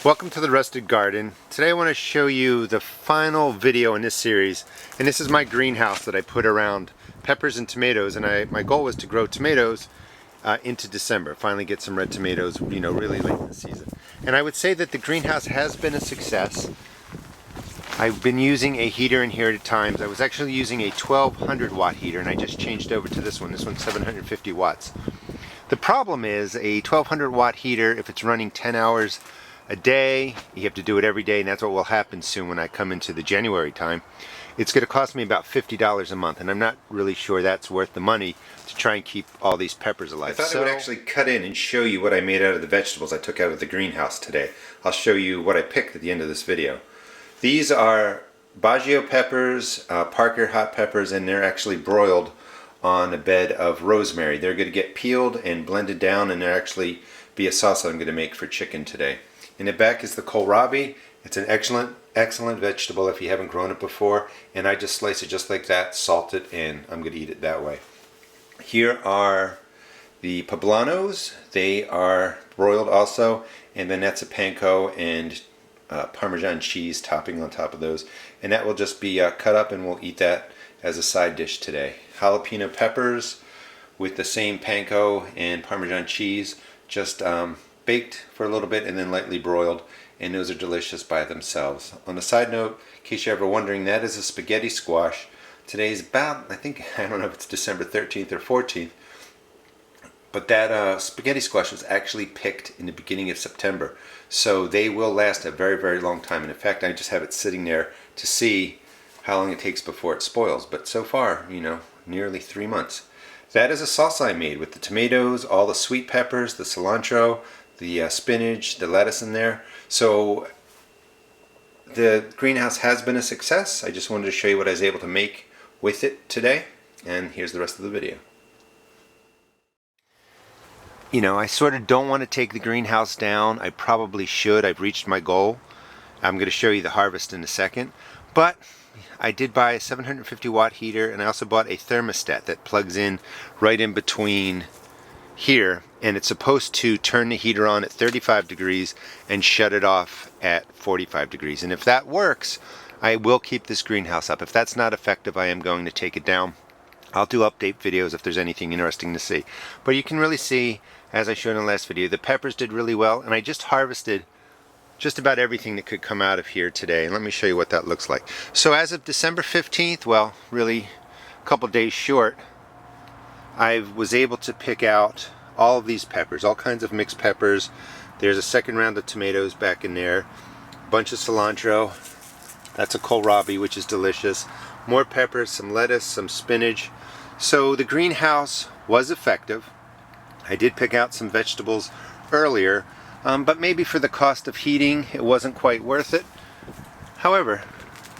Welcome to the Rusted Garden. Today I want to show you the final video in this series, and this is my greenhouse that I put around peppers and tomatoes, and my goal was to grow tomatoes into December, finally get some red tomatoes, really late in the season. And I would say that the greenhouse has been a success. I've been using a heater in here at times. I was actually using a 1200 watt heater, and I just changed over to this one. This one's 750 watts. The problem is a 1200 watt heater, if it's running 10 hours a day, you have to do it every day, and that's what will happen soon when I come into the January time. It's going to cost me about $50 a month, and I'm not really sure that's worth the money to try and keep all these peppers alive. I thought I would actually cut in and show you what I made out of the vegetables I took out of the greenhouse today. I'll show you what I picked at the end of this video. These are Baggio peppers, Parker hot peppers, and they're actually broiled on a bed of rosemary. They're going to get peeled and blended down, and they'll actually be a sauce that I'm going to make for chicken today. In the back is the kohlrabi. It's an excellent vegetable if you haven't grown it before, and I just slice it just like that, salt it, and I'm going to eat it that way. Here are the poblanos. They are broiled also, and then that's a panko and Parmesan cheese topping on top of those, and that will just be cut up, and we'll eat that as a side dish today. Jalapeno peppers with the same panko and Parmesan cheese, just baked for a little bit and then lightly broiled, and those are delicious by themselves. On a side note, in case you're ever wondering, that is a spaghetti squash. Today's about, I don't know if it's December 13th or 14th, but that spaghetti squash was actually picked in the beginning of September, so they will last a very, very long time. And in fact, I just have it sitting there to see how long it takes before it spoils, but so far, nearly 3 months. That is a salsa I made with the tomatoes, all the sweet peppers, the cilantro, the spinach, the lettuce in there. So the greenhouse has been a success. I just wanted to show you what I was able to make with it today, and here's the rest of the video. I sort of don't want to take the greenhouse down. I probably should. I've reached my goal. I'm going to show you the harvest in a second, but I did buy a 750 watt heater, and I also bought a thermostat that plugs in right in between here, and it's supposed to turn the heater on at 35 degrees and shut it off at 45 degrees. And if that works, I will keep this greenhouse up. If that's not effective, I am going to take it down. I'll do update videos if there's anything interesting to see. But you can really see, as I showed in the last video, the peppers did really well, and I just harvested just about everything that could come out of here today. And let me show you what that looks like. So as of December 15th, well, really a couple days short, I was able to pick out all of these peppers, all kinds of mixed peppers. There's a second round of tomatoes back in there, a bunch of cilantro, that's a kohlrabi, which is delicious, more peppers, some lettuce, some spinach. So the greenhouse was effective. I did pick out some vegetables earlier, but maybe for the cost of heating it wasn't quite worth it. However,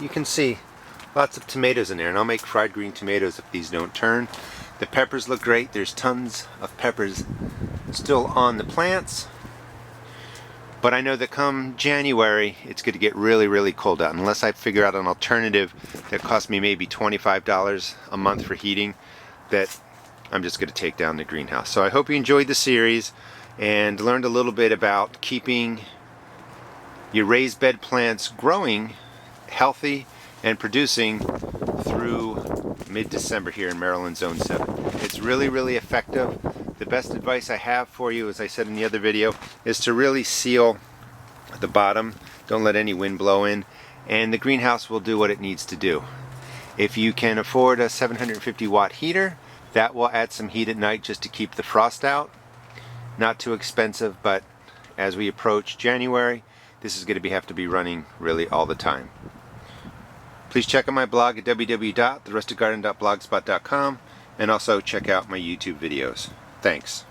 you can see lots of tomatoes in there, and I'll make fried green tomatoes if these don't turn. The peppers look great. There's tons of peppers still on the plants, but I know that come January it's going to get really, really cold out. Unless I figure out an alternative that costs me maybe $25 a month for heating, that I'm just going to take down the greenhouse. So I hope you enjoyed the series and learned a little bit about keeping your raised bed plants growing healthy and producing through mid-December here in Maryland Zone 7. It's really, really effective. The best advice I have for you, as I said in the other video, is to really seal the bottom. Don't let any wind blow in, and the greenhouse will do what it needs to do. If you can afford a 750 watt heater, that will add some heat at night just to keep the frost out. Not too expensive, but as we approach January, this is going to have to be running really all the time. Please check out my blog at www.therustedgarden.blogspot.com, and also check out my YouTube videos. Thanks.